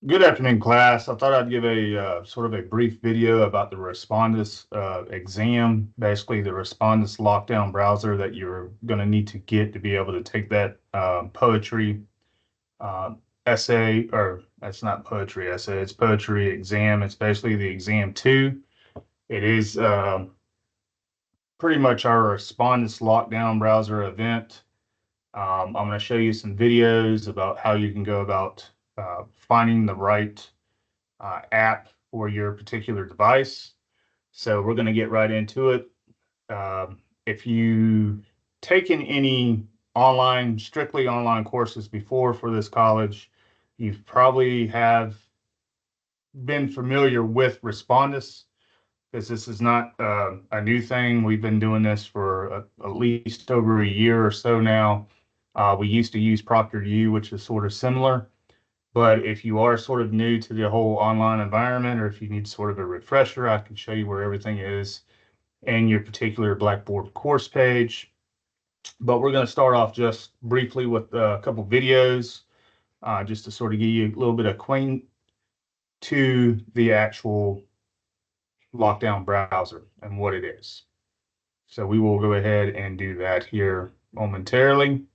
Good afternoon, class. I thought I'd give a sort of a brief video about the Respondus exam, basically the Respondus lockdown browser that you're going to need to get to be able to take that poetry uh, essay, or that's not poetry essay, it's poetry exam. It's basically the exam two. It is pretty much our Respondus lockdown browser event. I'm going to show you some videos about how you can go about finding the right app for your particular device. So we're going to get right into it. If you've taken any strictly online courses before for this college, you've probably have been familiar with Respondus because this is not a new thing. We've been doing this for at least over a year or so now. We used to use ProctorU, which is sort of similar. But if you are sort of new to the whole online environment, or if you need sort of a refresher, I can show you where everything is in your particular Blackboard course page. But we're going to start off just briefly with a couple videos, just to sort of give you a little bit of acquaint to the actual lockdown browser and what it is. So we will go ahead and do that here momentarily.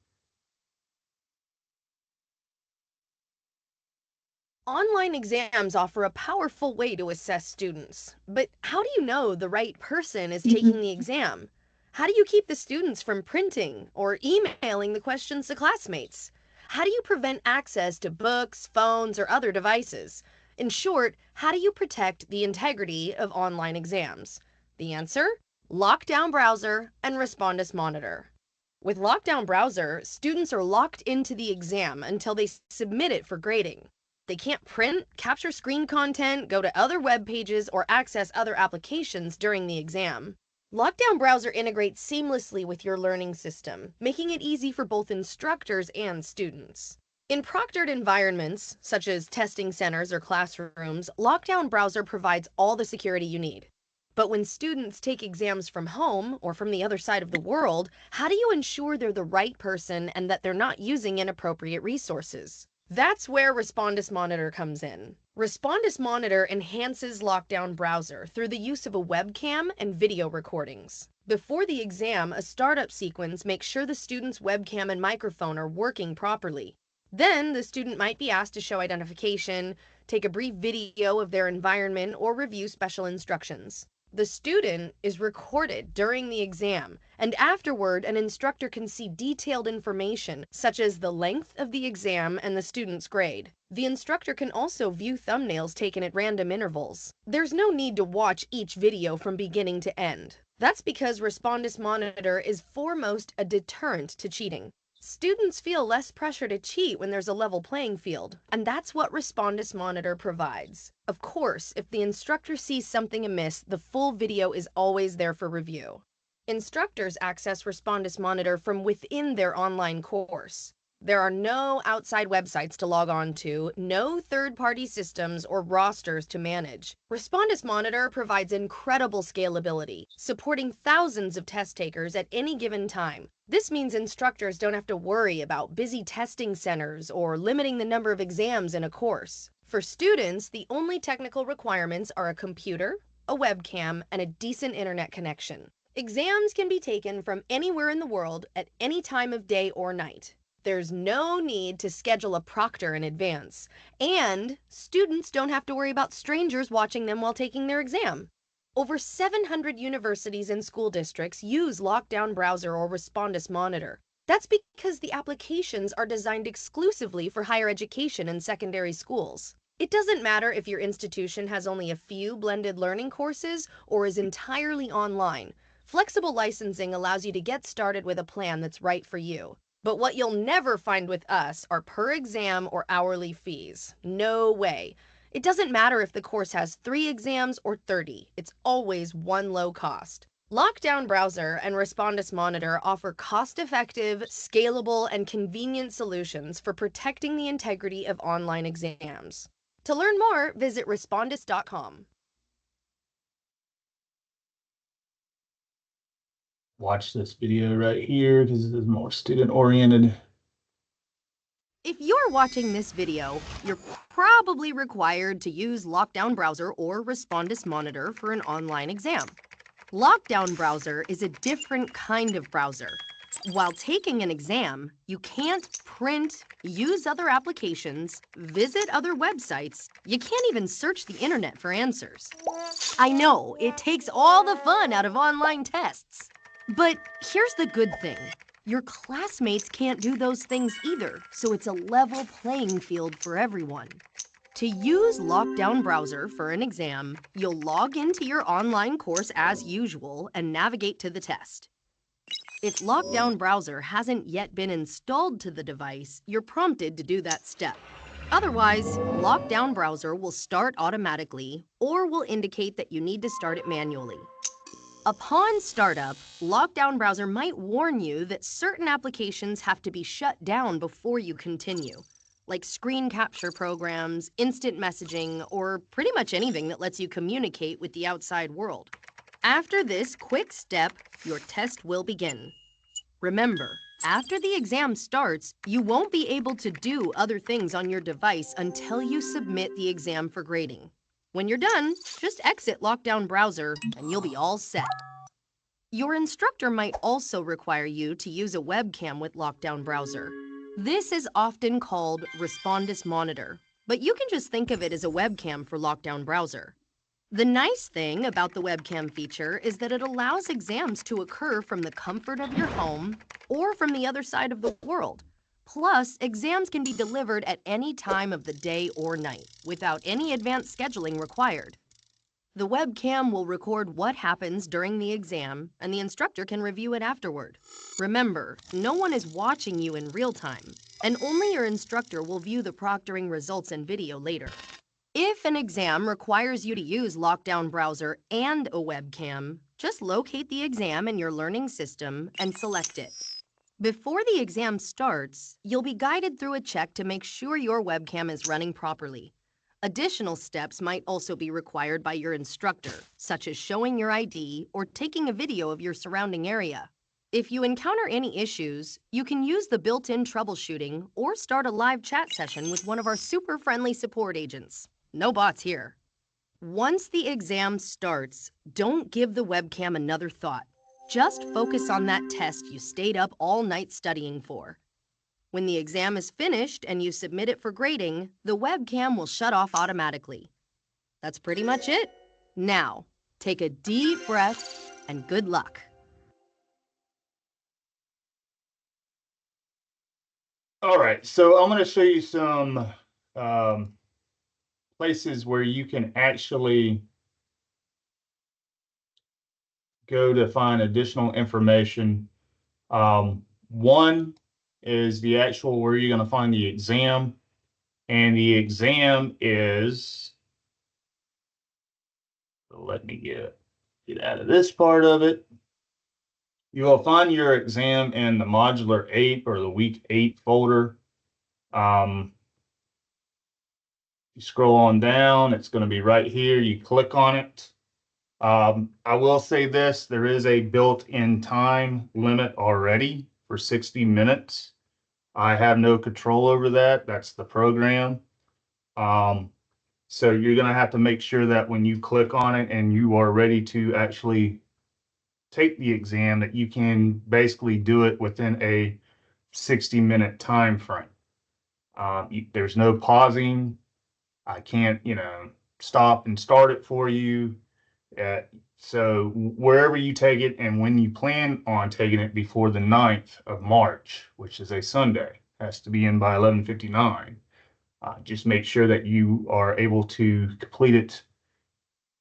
Online exams offer a powerful way to assess students. But how do you know the right person is taking the exam? How do you keep the students from printing or emailing the questions to classmates? How do you prevent access to books, phones, or other devices? In short, how do you protect the integrity of online exams? The answer? Lockdown Browser and Respondus Monitor. With Lockdown Browser, students are locked into the exam until they submit it for grading. They can't print, capture screen content, go to other web pages, or access other applications during the exam. Lockdown Browser integrates seamlessly with your learning system, making it easy for both instructors and students. In proctored environments, such as testing centers or classrooms, Lockdown Browser provides all the security you need. But when students take exams from home or from the other side of the world, how do you ensure they're the right person and that they're not using inappropriate resources? That's where Respondus Monitor comes in. Respondus Monitor enhances Lockdown Browser through the use of a webcam and video recordings. Before the exam, a startup sequence makes sure the student's webcam and microphone are working properly. Then, the student might be asked to show identification, take a brief video of their environment, or review special instructions. The student is recorded during the exam, and afterward, an instructor can see detailed information such as the length of the exam and the student's grade. The instructor can also view thumbnails taken at random intervals. There's no need to watch each video from beginning to end. That's because Respondus Monitor is foremost a deterrent to cheating. Students feel less pressure to cheat when there's a level playing field, and that's what Respondus Monitor provides. Of course, if the instructor sees something amiss, the full video is always there for review. Instructors access Respondus Monitor from within their online course. There are no outside websites to log on to, no third-party systems or rosters to manage. Respondus Monitor provides incredible scalability, supporting thousands of test takers at any given time. This means instructors don't have to worry about busy testing centers or limiting the number of exams in a course. For students, the only technical requirements are a computer, a webcam, and a decent internet connection. Exams can be taken from anywhere in the world at any time of day or night. There's no need to schedule a proctor in advance, and students don't have to worry about strangers watching them while taking their exam. Over 700 universities and school districts use Lockdown Browser or Respondus Monitor. That's because the applications are designed exclusively for higher education and secondary schools. It doesn't matter if your institution has only a few blended learning courses or is entirely online. Flexible licensing allows you to get started with a plan that's right for you. But what you'll never find with us are per exam or hourly fees. No way. It doesn't matter if the course has 3 exams or 30. It's always one low cost. Lockdown Browser and Respondus Monitor offer cost-effective, scalable, and convenient solutions for protecting the integrity of online exams. To learn more, visit respondus.com. Watch this video right here because this is more student oriented. If you're watching this video, you're probably required to use LockDown Browser or Respondus Monitor for an online exam. LockDown Browser is a different kind of browser. While taking an exam, you can't print, use other applications, visit other websites. You can't even search the internet for answers. I know, it takes all the fun out of online tests. But here's the good thing. Your classmates can't do those things either, so it's a level playing field for everyone. To use LockDown Browser for an exam, you'll log into your online course as usual and navigate to the test. If LockDown Browser hasn't yet been installed to the device, you're prompted to do that step. Otherwise, LockDown Browser will start automatically or will indicate that you need to start it manually. Upon startup, LockDown Browser might warn you that certain applications have to be shut down before you continue, like screen capture programs, instant messaging, or pretty much anything that lets you communicate with the outside world. After this quick step, your test will begin. Remember, after the exam starts, you won't be able to do other things on your device until you submit the exam for grading. When you're done, just exit LockDown Browser and you'll be all set. Your instructor might also require you to use a webcam with LockDown Browser. This is often called Respondus Monitor, but you can just think of it as a webcam for LockDown Browser. The nice thing about the webcam feature is that it allows exams to occur from the comfort of your home or from the other side of the world. Plus, exams can be delivered at any time of the day or night without any advanced scheduling required. The webcam will record what happens during the exam, and the instructor can review it afterward. Remember, no one is watching you in real time, and only your instructor will view the proctoring results and video later. If an exam requires you to use LockDown Browser and a webcam, just locate the exam in your learning system and select it. Before the exam starts, you'll be guided through a check to make sure your webcam is running properly. Additional steps might also be required by your instructor, such as showing your ID or taking a video of your surrounding area. If you encounter any issues, you can use the built-in troubleshooting or start a live chat session with one of our super friendly support agents. No bots here. Once the exam starts, don't give the webcam another thought. Just focus on that test you stayed up all night studying for. When the exam is finished and you submit it for grading, the webcam will shut off automatically. That's pretty much it. Now, take a deep breath and good luck. All right, so I'm going to show you some places where you can actually go to find additional information. One is the actual where you're going to find the exam, and the exam is, let me get out of this part of it. You will find your exam in the Modular 8 or the Week 8 folder. You scroll on down, it's going to be right here. You click on it. I will say this, there is a built-in time limit already for 60 minutes. I have no control over that. That's the program. So you're going to have to make sure that when you click on it and you are ready to actually take the exam, that you can basically do it within a 60-minute time frame. There's no pausing. I can't, stop and start it for you. So wherever you take it and when you plan on taking it before the 9th of March, which is a Sunday, has to be in by 11:59. Just make sure that you are able to complete it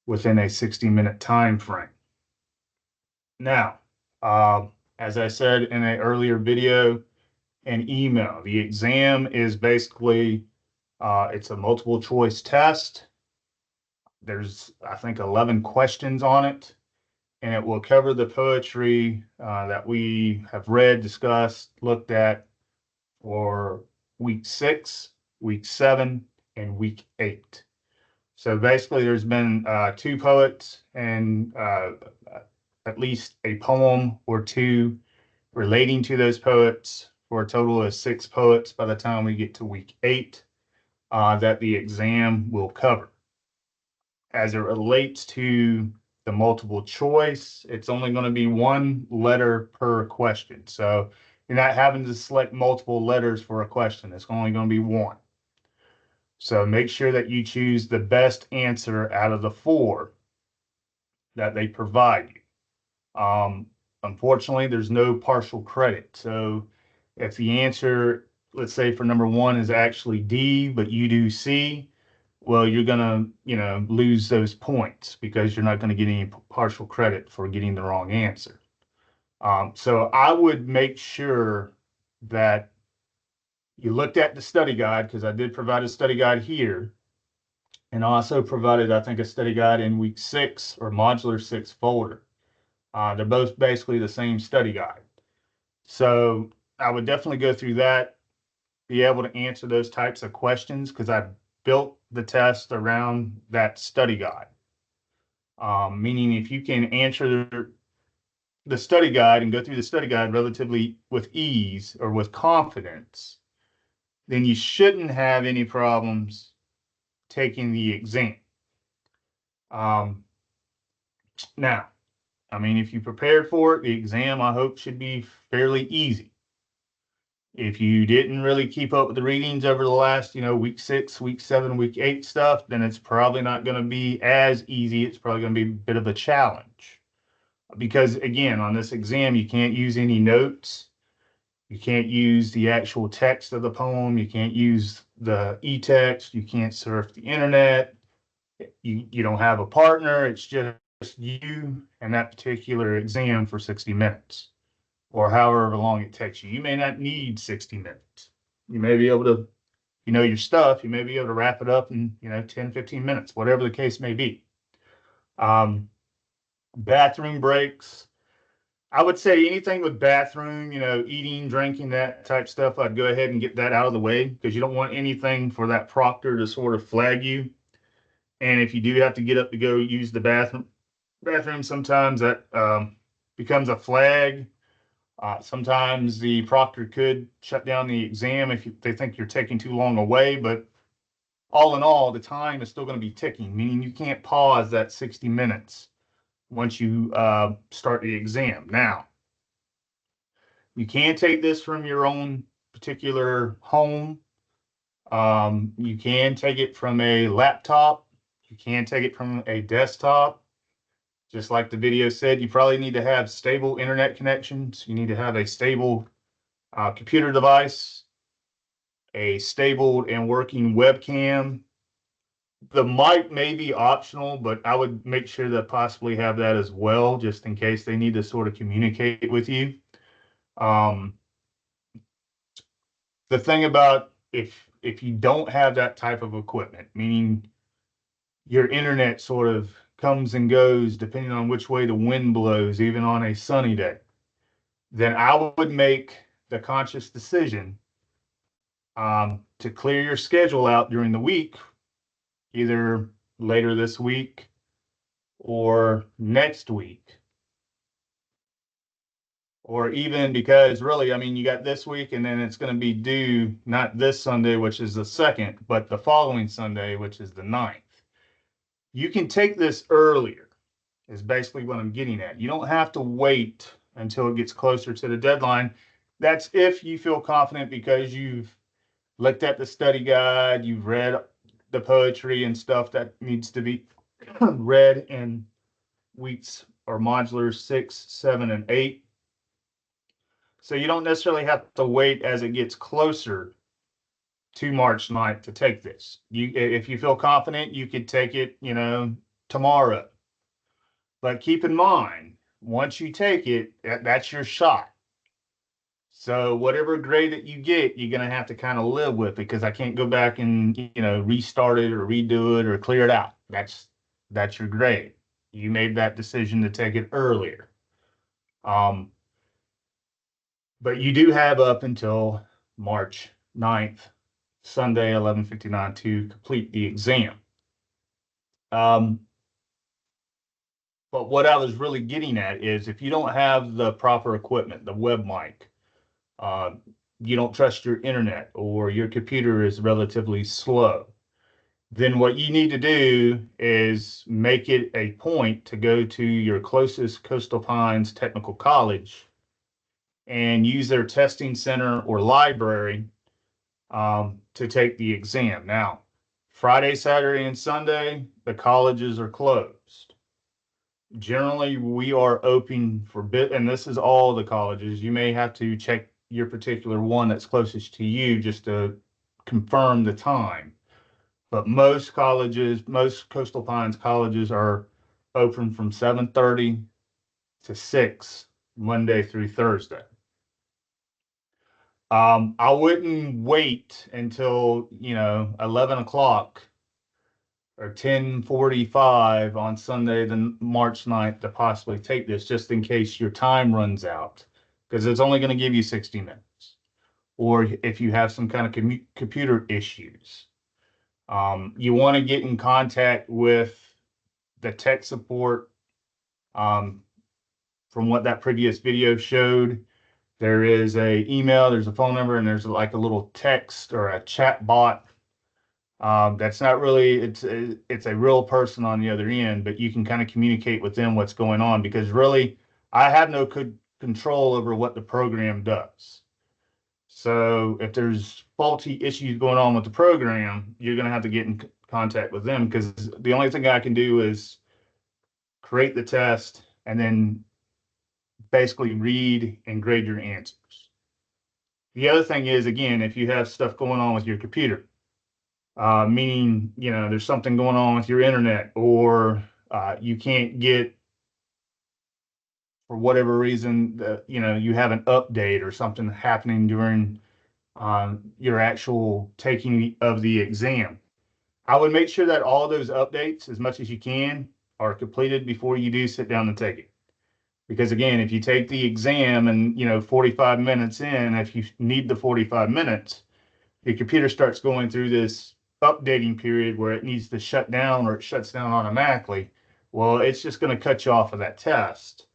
within a 60-minute time frame. Now, as I said in an earlier video, an email. The exam is basically, it's a multiple choice test. There's, I think, 11 questions on it, and it will cover the poetry that we have read, discussed, looked at for week 6, week 7, and week 8. So basically, there's been 2 poets and at least a poem or 2 relating to those poets for a total of 6 poets by the time we get to week 8 that the exam will cover. As it relates to the multiple choice, it's only going to be 1 letter per question. So you're not having to select multiple letters for a question. It's only going to be 1. So make sure that you choose the best answer out of the 4 that they provide you. Unfortunately, there's no partial credit. So if the answer, let's say for number 1 is actually D, but you do C, well, you're gonna, lose those points because you're not gonna get any partial credit for getting the wrong answer. So I would make sure that you looked at the study guide, because I did provide a study guide here, and also provided, I think, a study guide in week 6 or modular 6 folder. They're both basically the same study guide. So I would definitely go through that, be able to answer those types of questions, because I built the test around that study guide. Meaning if you can answer the study guide and go through the study guide relatively with ease or with confidence, then you shouldn't have any problems taking the exam. Now, I mean, if you prepared for it, the exam, I hope, should be fairly easy. If you didn't really keep up with the readings over the last, week 6, week 7, week 8 stuff, then it's probably not going to be as easy. It's probably going to be a bit of a challenge. Because again, on this exam, you can't use any notes. You can't use the actual text of the poem. You can't use the e-text. You can't surf the internet. You don't have a partner. It's just you and that particular exam for 60 minutes or however long it takes you. You may not need 60 minutes. You may be able to, your stuff, you may be able to wrap it up in, 10, 15 minutes, whatever the case may be. Bathroom breaks. I would say anything with bathroom, eating, drinking, that type stuff, I'd go ahead and get that out of the way, because you don't want anything for that proctor to sort of flag you. And if you do have to get up to go use the bathroom, sometimes that becomes a flag. Sometimes the proctor could shut down the exam if they think you're taking too long away, but all in all, the time is still going to be ticking, meaning you can't pause that 60 minutes once you start the exam. Now, you can take this from your own particular home. You can take it from a laptop. You can take it from a desktop. Just like the video said, you probably need to have stable internet connections. You need to have a stable computer device, a stable and working webcam. The mic may be optional, but I would make sure to possibly have that as well, just in case they need to sort of communicate with you. The thing about if you don't have that type of equipment, meaning your internet sort of comes and goes depending on which way the wind blows, even on a sunny day, then I would make the conscious decision to clear your schedule out during the week, either later this week or next week. Or even, because really, I mean, you got this week and then it's going to be due not this Sunday, which is the 2nd, but the following Sunday, which is the 9th. You can take this earlier, is basically what I'm getting at. You don't have to wait until it gets closer to the deadline. That's if you feel confident because you've looked at the study guide, you've read the poetry and stuff that needs to be read in weeks or modulars 6, 7, and 8. So you don't necessarily have to wait as it gets closer to March 9th to take this. If you feel confident, you could take it, tomorrow. But keep in mind, once you take it, that's your shot. So whatever grade that you get, you're going to have to kind of live with, because I can't go back and, restart it or redo it or clear it out. That's your grade. You made that decision to take it earlier. But you do have up until March 9th, Sunday, 11:59, to complete the exam. But what I was really getting at is, if you don't have the proper equipment, the web mic, you don't trust your internet or your computer is relatively slow, then what you need to do is make it a point to go to your closest Coastal Pines Technical College and use their testing center or library to take the exam. Now, Friday, Saturday, and Sunday, the colleges are closed. Generally, we are open for bit, and this is all the colleges. You may have to check your particular one that's closest to you just to confirm the time. But most colleges, most Coastal Pines colleges are open from 7:30 to 6 Monday through Thursday. I wouldn't wait until, 11 o'clock or 10:45 on Sunday, the March 9th to possibly take this just in case your time runs out because it's only going to give you 60 minutes. Or if you have some kind of computer issues, you want to get in contact with the tech support. From what that previous video showed, there is a email, there's a phone number, and there's like a little text or a chat bot. That's not really, it's a real person on the other end, but you can kind of communicate with them what's going on because really I have no control over what the program does. So if there's faulty issues going on with the program, you're going to have to get in contact with them because the only thing I can do is create the test and then basically read and grade your answers. The other thing is, again, if you have stuff going on with your computer, meaning, there's something going on with your internet or you can't get, for whatever reason, you have an update or something happening during your actual taking of the exam. I would make sure that all those updates, as much as you can, are completed before you do sit down and take it. Because again, if you take the exam and 45 minutes in, if you need the 45 minutes, your computer starts going through this updating period where it needs to shut down or it shuts down automatically. Well, it's just going to cut you off of that test.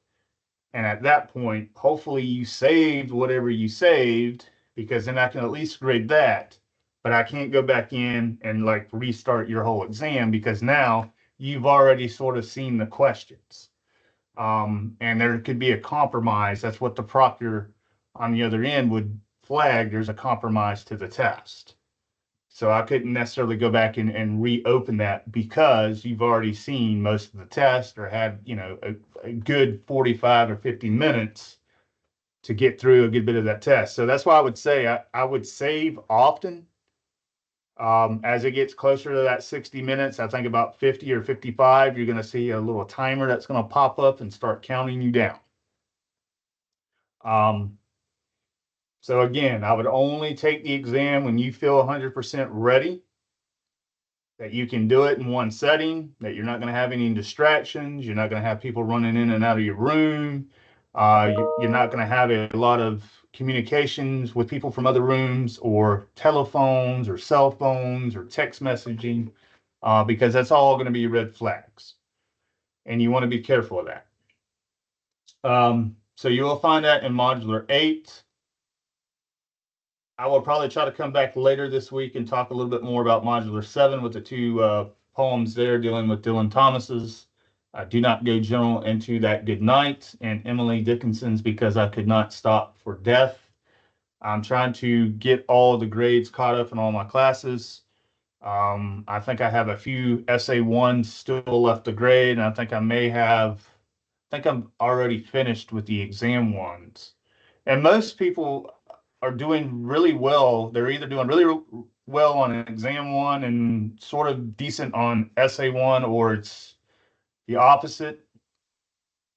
And at that point, hopefully you saved whatever you saved because then I can at least grade that. But I can't go back in and like restart your whole exam because now you've already sort of seen the questions. And there could be a compromise. That's what the proctor on the other end would flag. There's a compromise to the test. So I couldn't necessarily go back and reopen that because you've already seen most of the test or had, a good 45 or 50 minutes to get through a good bit of that test. So that's why I would say I would save often. As it gets closer to that 60 minutes, I think about 50 or 55, you're going to see a little timer that's going to pop up and start counting you down. So again, I would only take the exam when you feel 100% ready, that you can do it in one setting, that you're not going to have any distractions, you're not going to have people running in and out of your room, you're not going to have a lot of communications with people from other rooms or telephones or cell phones or text messaging, because that's all going to be red flags. And you want to be careful of that. So you will find that in Modular 8. I will probably try to come back later this week and talk a little bit more about Modular 7 with the two poems there dealing with Dylan Thomas's Do Not Go General into That Good Night and Emily Dickinson's Because I Could Not Stop for Death. I'm trying to get all the grades caught up in all my classes. I think I have a few Essay 1s still left to grade, and I think I'm already finished with the exam ones. And most people are doing really well. They're either doing really well on exam 1 and sort of decent on Essay 1, or it's the opposite,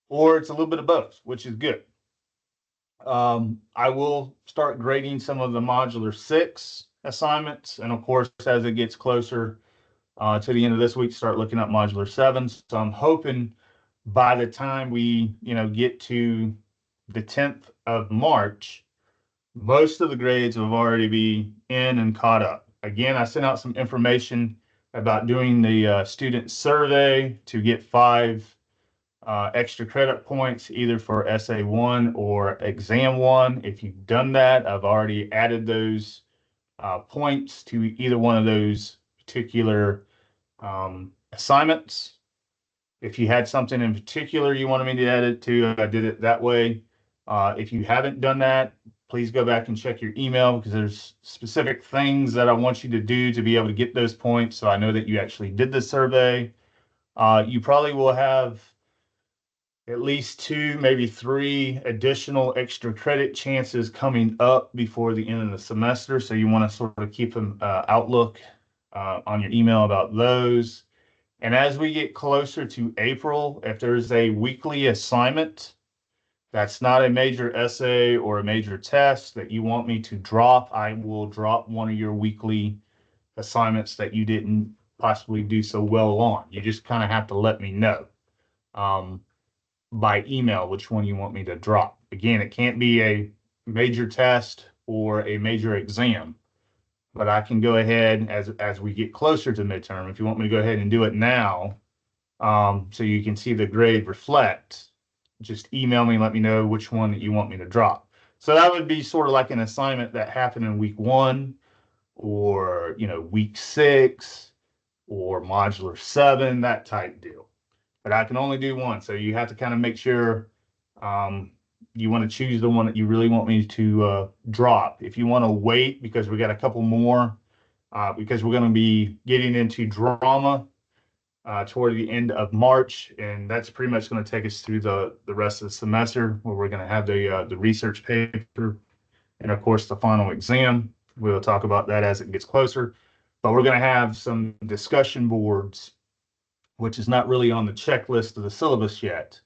or it's a little bit of both, which is good. I will start grading some of the Modular 6 assignments, and of course, as it gets closer to the end of this week, start looking at Modular 7. So I'm hoping by the time we, get to the 10th of March, most of the grades will already be in and caught up. Again, I sent out some information about doing the student survey to get 5 extra credit points either for SA1 or Exam 1. If you've done that, I've already added those points to either one of those particular assignments. If you had something in particular you wanted me to add it to, I did it that way. If you haven't done that, please go back and check your email because there's specific things that I want you to do to be able to get those points. So I know that you actually did the survey. You probably will have at least two, maybe three additional extra credit chances coming up before the end of the semester. So you want to sort of keep an outlook on your email about those. And as we get closer to April, if there's a weekly assignment that's not a major essay or a major test that you want me to drop, I will drop one of your weekly assignments that you didn't possibly do so well on. You just kind of have to let me know by email which one you want me to drop. Again, it can't be a major test or a major exam, but I can go ahead as we get closer to midterm. If you want me to go ahead and do it now, so you can see the grade reflect, just email me and let me know which one that you want me to drop. So that would be sort of like an assignment that happened in week 1 or, week 6 or modular 7, that type deal. But I can only do one. So you have to kind of make sure you want to choose the one that you really want me to drop. If you want to wait, because we got a couple more, because we're going to be getting into drama toward the end of March, and that's pretty much going to take us through the rest of the semester, where we're going to have the research paper and of course the final exam. We'll talk about that as it gets closer, but we're going to have some discussion boards, which is not really on the checklist of the syllabus yet.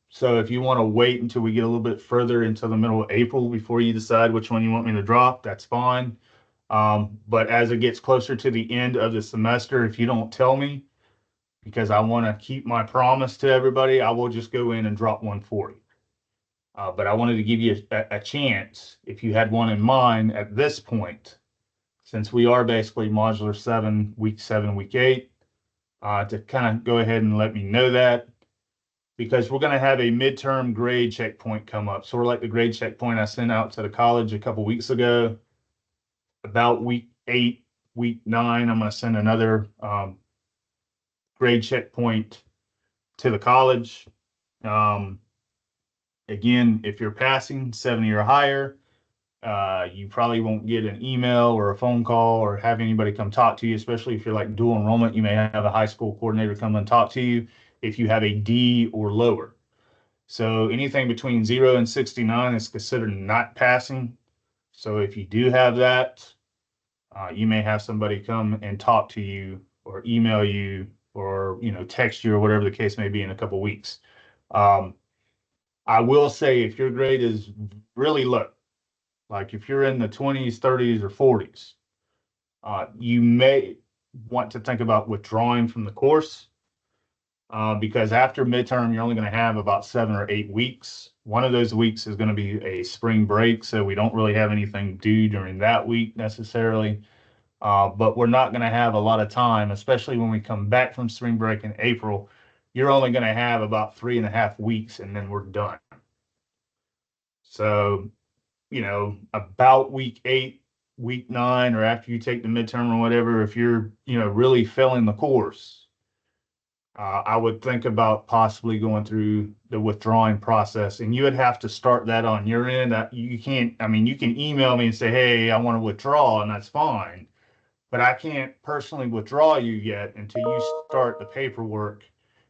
So if you want to wait until we get a little bit further into the middle of April before you decide which one you want me to drop, that's fine. But as it gets closer to the end of the semester, if you don't tell me, because I want to keep my promise to everybody, I will just go in and drop one for you. But I wanted to give you a chance, if you had one in mind at this point, since we are basically modular 7, week 8, to kind of go ahead and let me know that, because we're going to have a midterm grade checkpoint come up. Sort of like the grade checkpoint I sent out to the college a couple weeks ago. About week 8, week 9, I'm going to send another grade checkpoint to the college. Again, if you're passing 70 or higher, you probably won't get an email or a phone call or have anybody come talk to you, especially if you're like dual enrollment. You may have a high school coordinator come and talk to you if you have a D or lower. So anything between 0 and 69 is considered not passing. So if you do have that, you may have somebody come and talk to you or email you or text you or whatever the case may be in a couple weeks. I will say, if your grade is really low, like if you're in the 20s, 30s, or 40s, you may want to think about withdrawing from the course, because after midterm, you're only going to have about 7 or 8 weeks. One of those weeks is going to be a spring break, so we don't really have anything due during that week necessarily. But we're not going to have a lot of time, especially when we come back from spring break in April. You're only going to have about 3.5 weeks, and then we're done. So, about week 8, week 9, or after you take the midterm or whatever, if you're, really failing the course, I would think about possibly going through the withdrawing process, and you would have to start that on your end. You can't, you can email me and say, hey, I want to withdraw, and that's fine. But I can't personally withdraw you yet until you start the paperwork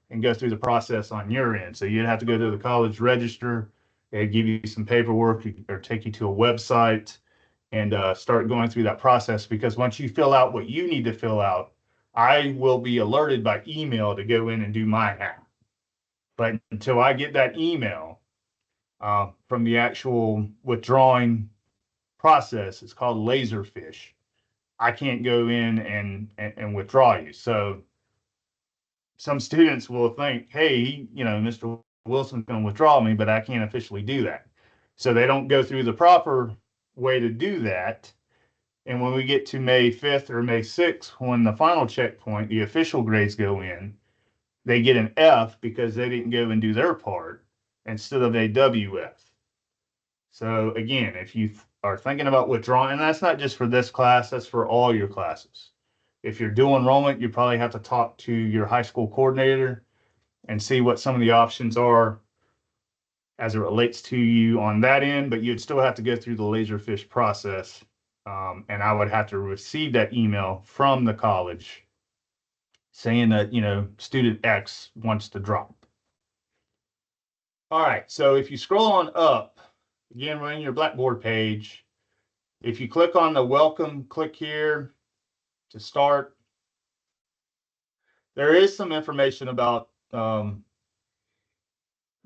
and go through the process on your end. So you'd have to go to the college register and give you some paperwork or take you to a website and start going through that process. Because once you fill out what you need to fill out, I will be alerted by email to go in and do my half. But until I get that email from the actual withdrawing process, it's called Laserfish, I can't go in and withdraw you. So some students will think, hey, Mr. Wilson's going to withdraw me, but I can't officially do that. So they don't go through the proper way to do that. And when we get to May 5th or May 6th, when the final checkpoint, the official grades go in, they get an F because they didn't go and do their part instead of a WF. So again, if you are thinking about withdrawing, and that's not just for this class, that's for all your classes. If you're dual enrollment, you probably have to talk to your high school coordinator and see what some of the options are as it relates to you on that end, but you'd still have to go through the Laserfish process. And I would have to receive that email from the college saying that, student X wants to drop. All right, so if you scroll on up, again, we're in your Blackboard page. If you click on the welcome, click here to start. There is some information about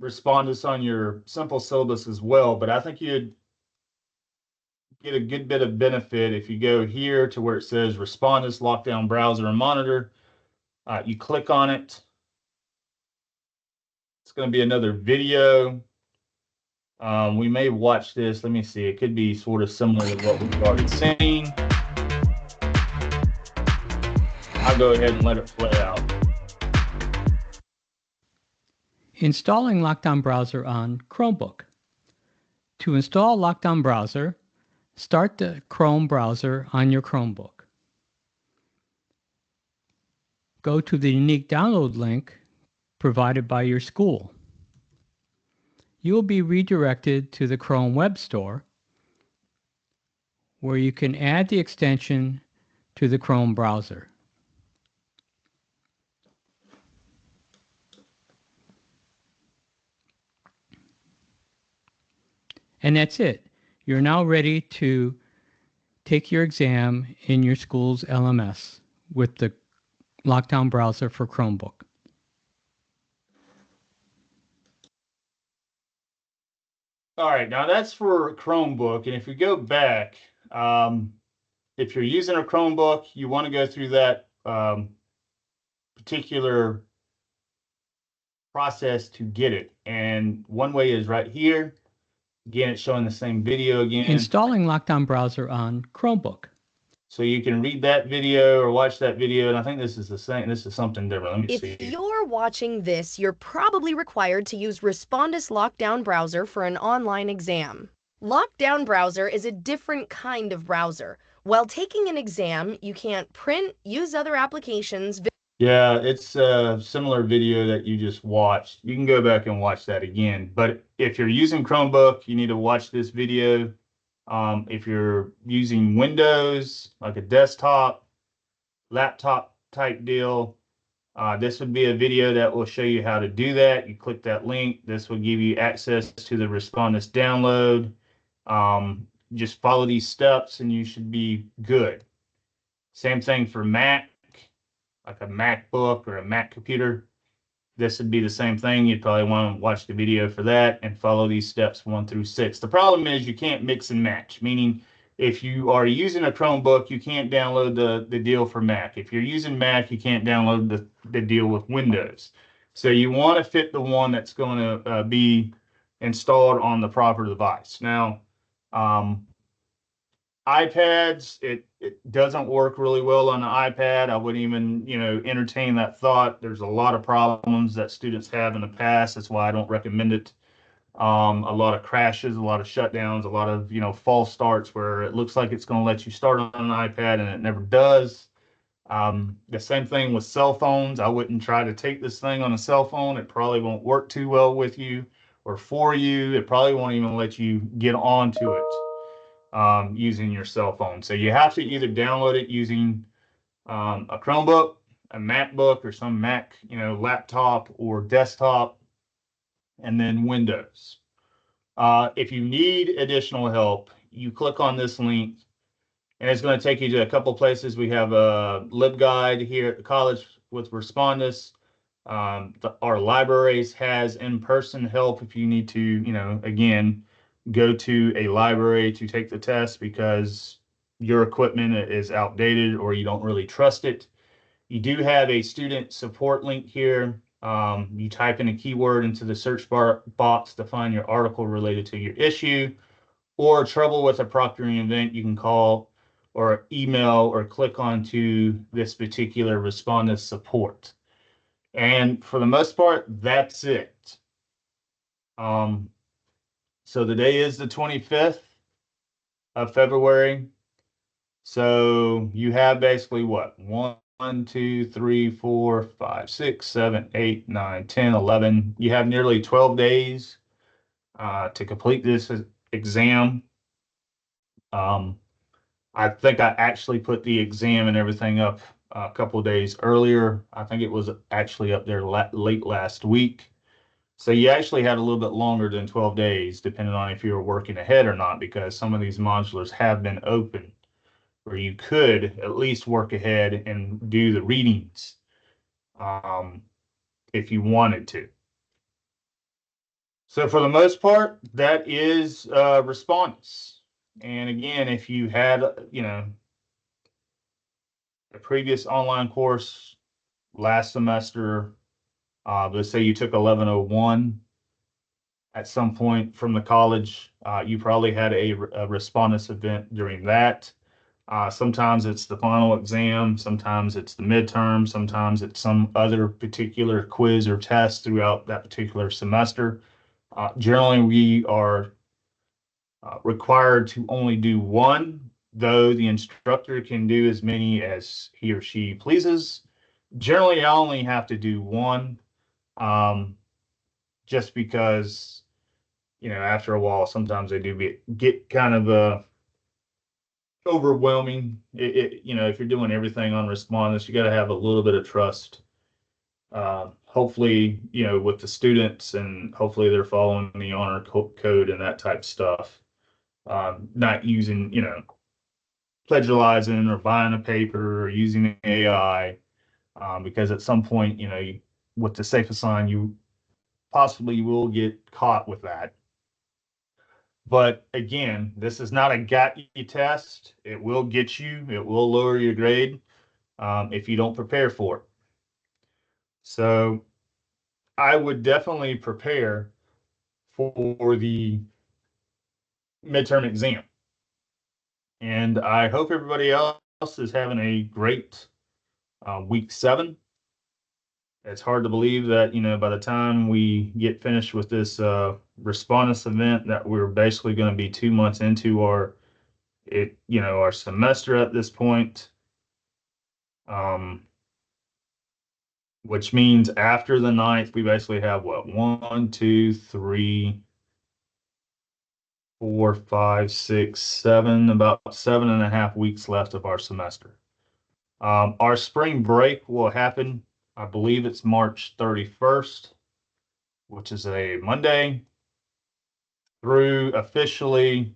Respondus on your simple syllabus as well, but I think you'd get a good bit of benefit if you go here to where it says Respondus, LockDown, Browser, and Monitor. You click on it. It's going to be another video. We may watch this. Let me see. It could be sort of similar to what we've already seen. I'll go ahead and let it play out. Installing LockDown Browser on Chromebook. To install LockDown Browser, start the Chrome browser on your Chromebook. Go to the unique download link provided by your school. You will be redirected to the Chrome Web Store, where you can add the extension to the Chrome browser. And that's it. You're now ready to take your exam in your school's LMS with the LockDown browser for Chromebook. All right, now that's for Chromebook. And if you go back, if you're using a Chromebook, you want to go through that particular process to get it. And one way is right here. Again, it's showing the same video again. Installing LockDown Browser on Chromebook. So you can read that video or watch that video, and I think this is the same. This is something different. Let me see. If you're watching this, you're probably required to use Respondus LockDown Browser for an online exam. LockDown Browser is a different kind of browser. While taking an exam, you can't print, use other applications. Yeah, it's a similar video that you just watched. You can go back and watch that again. But if you're using Chromebook, you need to watch this video. If you're using Windows, like a desktop, laptop type deal, this would be a video that will show you how to do that. You click that link. This will give you access to the Respondus download. Just follow these steps and you should be good. Same thing for Mac, like a MacBook or a Mac computer. This would be the same thing. You'd probably want to watch the video for that and follow these steps 1 through 6. The problem is you can't mix and match, meaning if you are using a Chromebook, you can't download the deal for Mac. If you're using Mac, you can't download the deal with Windows. So you want to fit the one that's going to be installed on the proper device. Now, iPads, it doesn't work really well on the iPad. I wouldn't even, entertain that thought. There's a lot of problems that students have in the past. That's why I don't recommend it. A lot of crashes, a lot of shutdowns, a lot of, false starts where it looks like it's going to let you start on an iPad and it never does. The same thing with cell phones. I wouldn't try to take this thing on a cell phone. It probably won't work too well with you or for you. It probably won't even let you get onto it. Using your cell phone. So you have to either download it using a Chromebook, a MacBook, or some Mac, laptop or desktop, and then Windows. If you need additional help, you click on this link, and it's going to take you to a couple places. We have a LibGuide here at the college with Respondus. Our libraries has in-person help if you need to, again, go to a library to take the test because your equipment is outdated or you don't really trust it. You do have a student support link here. You type in a keyword into the search bar box to find your article related to your issue, or trouble with a proctoring event, you can call or email or click onto this particular Respondus support. And for the most part, that's it. Um, so the day is the 25th of February. So you have basically what? 1, 2, 3, 4, 5, 6, 7, 8, 9, 10, 11. You have nearly 12 days to complete this exam. Um, I think I actually put the exam and everything up a couple of days earlier. I think it was actually up there late last week. So you actually had a little bit longer than 12 days, depending on if you were working ahead or not, because some of these modulars have been open where you could at least work ahead and do the readings um, if you wanted to. So for the most part, that is Respondus. And again, if you had, a previous online course last semester, let's say you took 1101 at some point from the college, you probably had a Respondus event during that. Sometimes it's the final exam, sometimes it's the midterm, sometimes it's some other particular quiz or test throughout that particular semester. Generally, we are required to only do one, though the instructor can do as many as he or she pleases. Generally, I only have to do one, um, just because, after a while, sometimes they do get kind of overwhelming. If you're doing everything on Respondus, you got to have a little bit of trust. Hopefully, with the students, and hopefully they're following the honor code and that type of stuff. Not using, plagiarizing or buying a paper or using AI, because at some point, with the safe assign, you possibly will get caught with that. But again, this is not a got you test. It will get you, it will lower your grade if you don't prepare for it. So I would definitely prepare for the midterm exam. And I hope everybody else is having a great week 7. It's hard to believe that, by the time we get finished with this Respondus event, that we're basically going to be 2 months into our semester at this point. Which means after the 9th, we basically have what? 1, 2, 3, 4, 5, 6, 7, about 7.5 weeks left of our semester. Our spring break will happen, I believe it's March 31st, which is a Monday, through officially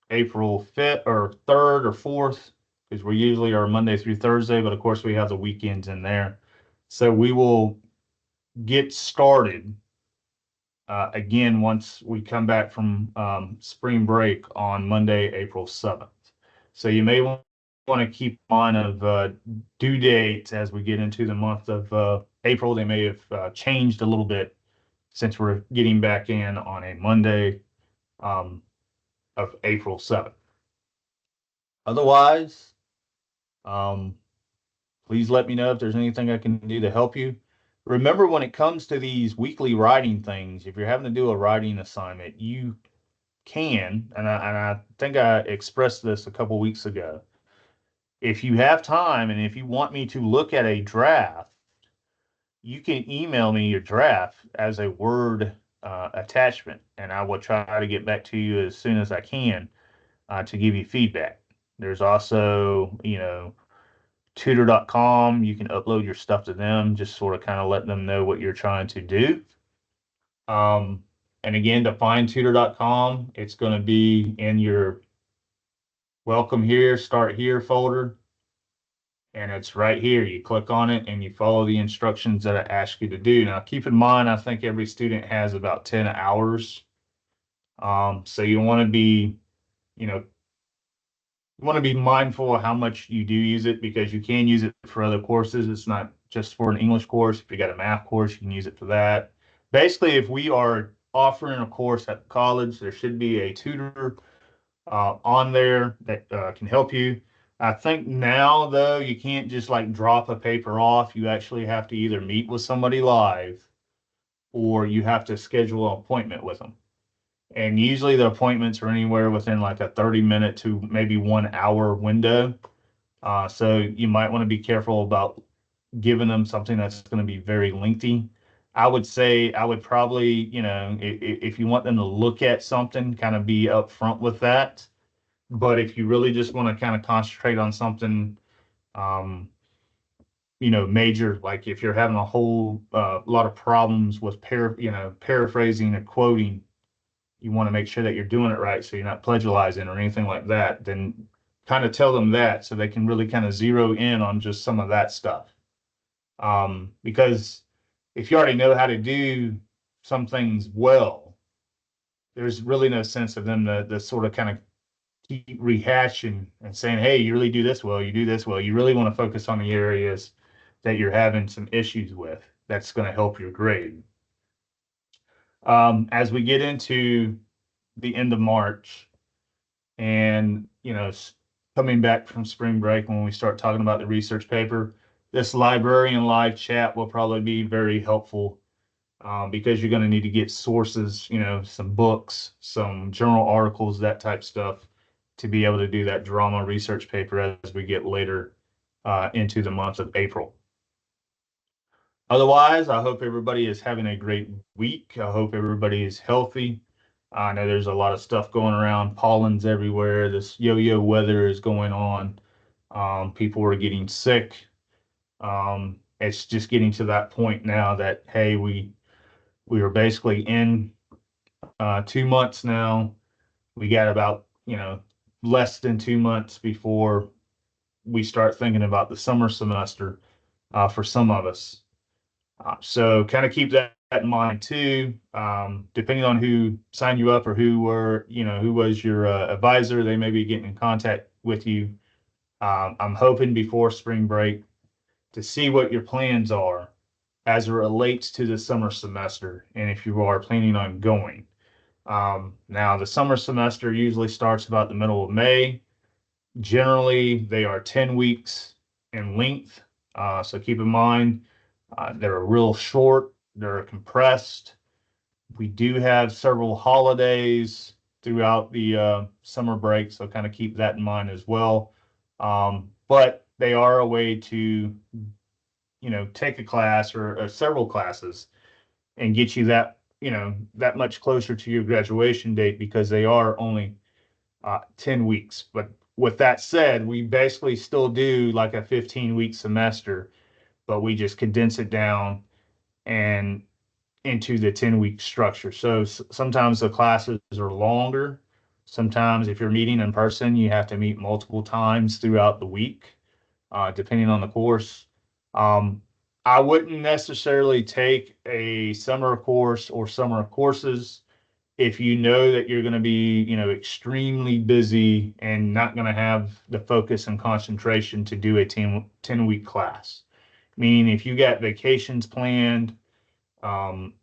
April 5th or 3rd or 4th, because we usually are Monday through Thursday, but of course we have the weekends in there. So we will get started again once we come back from spring break on Monday, April 7th. So you may want to keep on of due dates as we get into the month of April. They may have changed a little bit since we're getting back in on a Monday of April 7th. Otherwise, um, please let me know if there's anything I can do to help you. Remember, when it comes to these weekly writing things, if you're having to do a writing assignment, you can, and I think I expressed this a couple weeks ago. If you have time and if you want me to look at a draft, you can email me your draft as a Word attachment, and I will try to get back to you as soon as I can to give you feedback. There's also, tutor.com. You can upload your stuff to them, just sort of kind of let them know what you're trying to do. And again, to find tutor.com, it's going to be in your welcome here, start here folder. And it's right here. You click on it and you follow the instructions that I ask you to do. Now, keep in mind, I think every student has about 10 hours. So you want to be, mindful of how much you do use it, because you can use it for other courses. It's not just for an English course. If you got a math course, you can use it for that. Basically, if we are offering a course at college, there should be a tutor on there that can help you. I think now, though, you can't just like drop a paper off. You actually have to either meet with somebody live or you have to schedule an appointment with them. And usually the appointments are anywhere within like a 30-minute to maybe 1 hour window. So you might want to be careful about giving them something that's going to be very lengthy. I would say I would probably, if you want them to look at something, kind of be upfront with that. But if you really just want to kind of concentrate on something, um, major, like if you're having a whole lot of problems with paraphrasing or quoting, you want to make sure that you're doing it right, so you're not plagiarizing or anything like that. Then kind of tell them that so they can really kind of zero in on just some of that stuff. Because if you already know how to do some things well, there's really no sense of them to sort of kind of keep rehashing and saying, hey, you really do this well, you do this well. You really want to focus on the areas that you're having some issues with. That's going to help your grade. As we get into the end of March and, coming back from spring break, when we start talking about the research paper, this librarian live chat will probably be very helpful, because you're going to need to get sources, some books, some journal articles, that type stuff, to be able to do that drama research paper as we get later into the month of April. Otherwise, I hope everybody is having a great week. I hope everybody is healthy. I know there's a lot of stuff going around, pollens everywhere. This yo-yo weather is going on. People are getting sick. It's just getting to that point now that, hey, we are basically in 2 months now. We got about, less than 2 months before we start thinking about the summer semester for some of us. So kind of keep that in mind too. Depending on who signed you up or who was your advisor, they may be getting in contact with you. I'm hoping before spring break to see what your plans are as it relates to the summer semester and if you are planning on going. Now, the summer semester usually starts about the middle of May. Generally, they are 10 weeks in length. So keep in mind, they're real short, they're compressed. We do have several holidays throughout the summer break, so kind of keep that in mind as well. But they are a way to, take a class or several classes and get you that much closer to your graduation date, because they are only 10 weeks. But with that said, we basically still do like a 15-week semester, but we just condense it down and into the 10-week structure. So sometimes the classes are longer. Sometimes if you're meeting in person, you have to meet multiple times throughout the week, depending on the course. I wouldn't necessarily take a summer course or summer courses if you know that you're going to be, extremely busy and not going to have the focus and concentration to do a 10-week class. Meaning if you got vacations planned,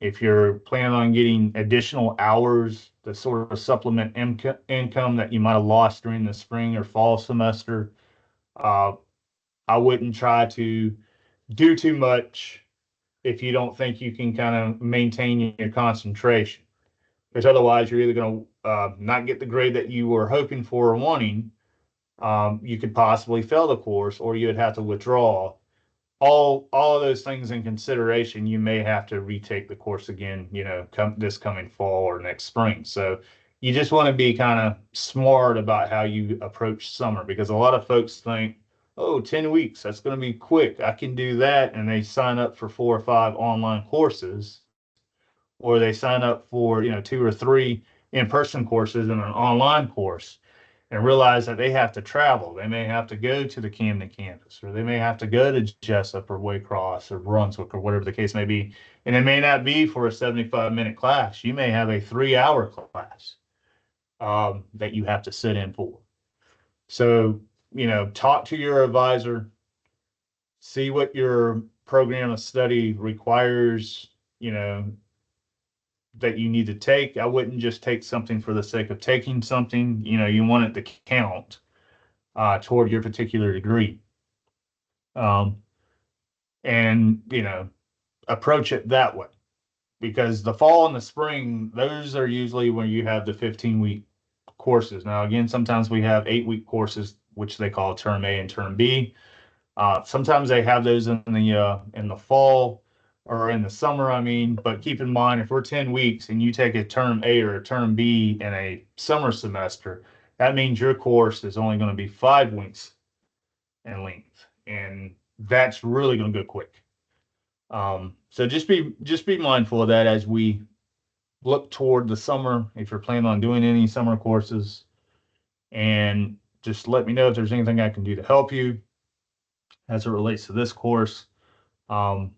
if you're planning on getting additional hours to sort of supplement income that you might have lost during the spring or fall semester, uh, I wouldn't try to do too much if you don't think you can kind of maintain your concentration. Because otherwise, you're either going to not get the grade that you were hoping for or wanting. You could possibly fail the course, or you'd have to withdraw. All of those things in consideration, you may have to retake the course again, this coming fall or next spring. So you just want to be kind of smart about how you approach summer, because a lot of folks think, oh, 10 weeks, that's going to be quick. I can do that. And they sign up for 4 or 5 online courses, or they sign up for, 2 or 3 in-person courses and an online course, and realize that they have to travel. They may have to go to the Camden campus, or they may have to go to Jessup or Waycross or Brunswick or whatever the case may be. And it may not be for a 75-minute class. You may have a 3-hour class that you have to sit in for. So, talk to your advisor, see what your program of study requires, that you need to take. I wouldn't just take something for the sake of taking something. You want it to count. toward your particular degree. Um, and, approach it that way, because the fall and the spring, those are usually when you have the 15-week courses. Now, again, sometimes we have 8-week courses, which they call term A and term B. Sometimes they have those in the fall or in the summer, I mean, but keep in mind, if we're 10 weeks and you take a term A or a term B in a summer semester, that means your course is only going to be 5 weeks in length, and that's really going to go quick. So just be mindful of that as we look toward the summer, if you're planning on doing any summer courses, and just let me know if there's anything I can do to help you as it relates to this course. Um,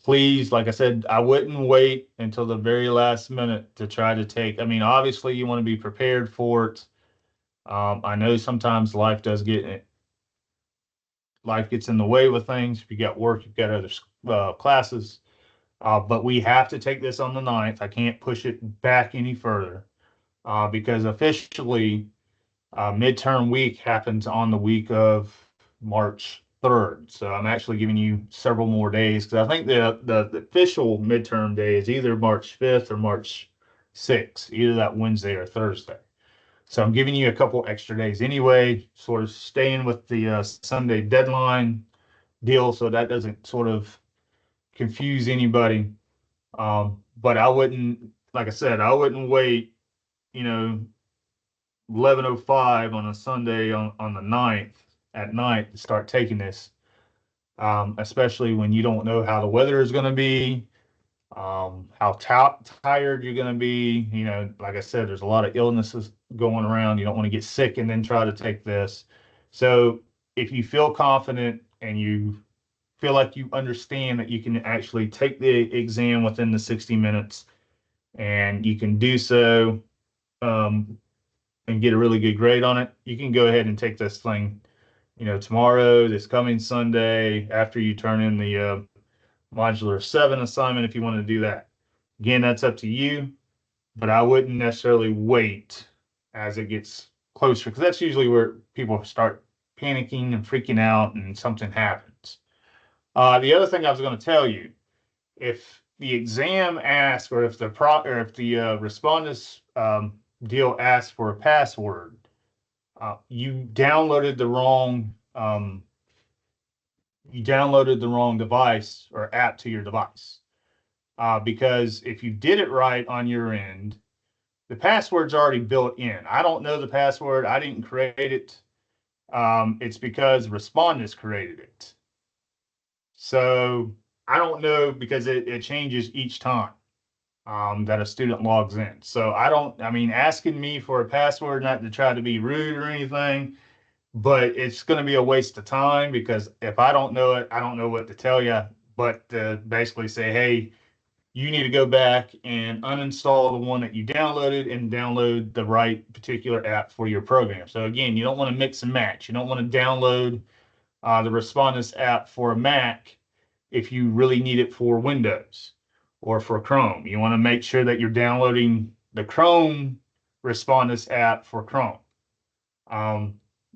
Please, like I said, I wouldn't wait until the very last minute to try to take. I mean, obviously, you want to be prepared for it. I know sometimes life gets in the way with things. If you got work, you've got other classes. But we have to take this on the 9th. I can't push it back any further because officially midterm week happens on the week of March 3rd. So I'm actually giving you several more days, because I think the official midterm day is either March 5th or March 6th, either that Wednesday or Thursday. So I'm giving you a couple extra days anyway, sort of staying with the Sunday deadline deal, so that doesn't sort of confuse anybody. But I wouldn't, like I said, I wouldn't wait, 11:05 on a Sunday on the 9th at night to start taking this, especially when you don't know how the weather is going to be, how tired you're going to be. Like I said, there's a lot of illnesses going around. You don't want to get sick and then try to take this. So if you feel confident and you feel like you understand that you can actually take the exam within the 60 minutes and you can do so, and get a really good grade on it, you can go ahead and take this thing, tomorrow, this coming Sunday, after you turn in the Modular 7 assignment, if you want to do that. Again, that's up to you, but I wouldn't necessarily wait as it gets closer, because that's usually where people start panicking and freaking out and something happens. The other thing I was going to tell you, if the exam asks, or if the Respondus deal asks for a password, you downloaded the wrong device or app to your device. Because if you did it right on your end, the password's already built in. I don't know the password. I didn't create it. It's because Respondus created it. So I don't know, because it changes each time that a student logs in. So asking me for a password, not to try to be rude or anything, but it's going to be a waste of time, because if I don't know it, I don't know what to tell you, but to basically say, hey, you need to go back and uninstall the one that you downloaded and download the right particular app for your program. So again, you don't want to mix and match. You don't want to download the Respondus app for a Mac if you really need it for Windows or for Chrome. You want to make sure that you're downloading the Chrome Respondus app for Chrome.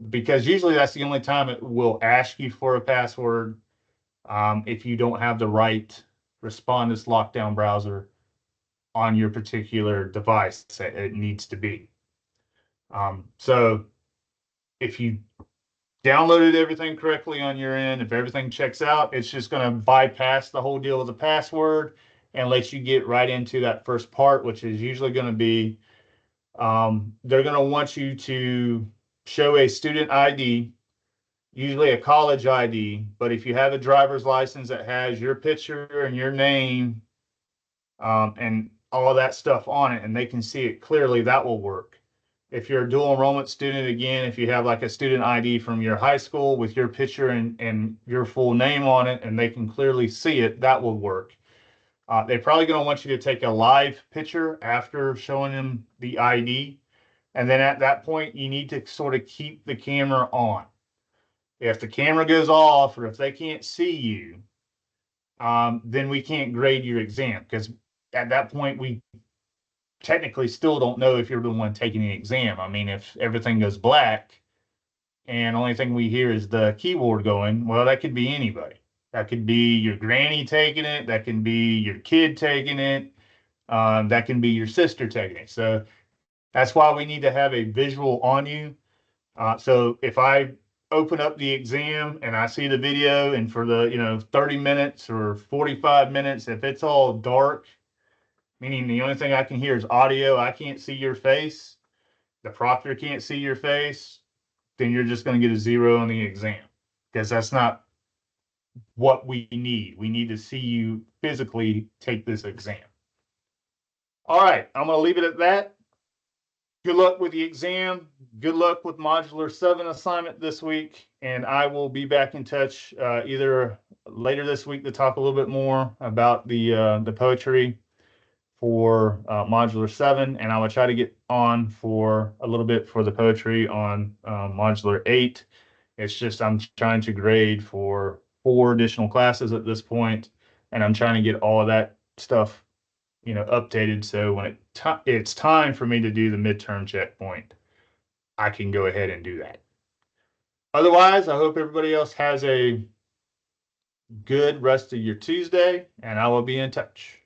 Because usually that's the only time it will ask you for a password, if you don't have the right Respondus LockDown browser on your particular device that it needs to be. So if you downloaded everything correctly on your end, if everything checks out, it's just going to bypass the whole deal with the password and let you get right into that first part, which is usually going to be, they're going to want you to show a student ID, usually a college ID, but if you have a driver's license that has your picture and your name, and all that stuff on it, and they can see it clearly, that will work. If you're a dual enrollment student, again, if you have like a student ID from your high school with your picture and your full name on it, and they can clearly see it, that will work. They're probably going to want you to take a live picture after showing them the ID. And then at that point, you need to sort of keep the camera on. If the camera goes off, or if they can't see you, then we can't grade your exam, because at that point, we technically still don't know if you're the one taking the exam. I mean, if everything goes black and only thing we hear is the keyboard going. Well, that could be anybody. That could be your granny taking it. That can be your kid taking it. That can be your sister taking it. So that's why we need to have a visual on you. So if I open up the exam and I see the video, and for the 30 minutes or 45 minutes, if it's all dark, meaning the only thing I can hear is audio, I can't see your face, the proctor can't see your face, then you're just going to get a 0 on the exam, because that's not what we need. We need to see you physically take this exam. All right, I'm going to leave it at that. Good luck with the exam. Good luck with Modular 7 assignment this week. And I will be back in touch either later this week to talk a little bit more about the poetry for Modular 7. And I will try to get on for a little bit for the poetry on Modular 8. It's just I'm trying to grade for 4 additional classes at this point, and I'm trying to get all of that stuff updated, so when it's time for me to do the midterm checkpoint, I can go ahead and do that. Otherwise, I hope everybody else has a good rest of your Tuesday, and I will be in touch.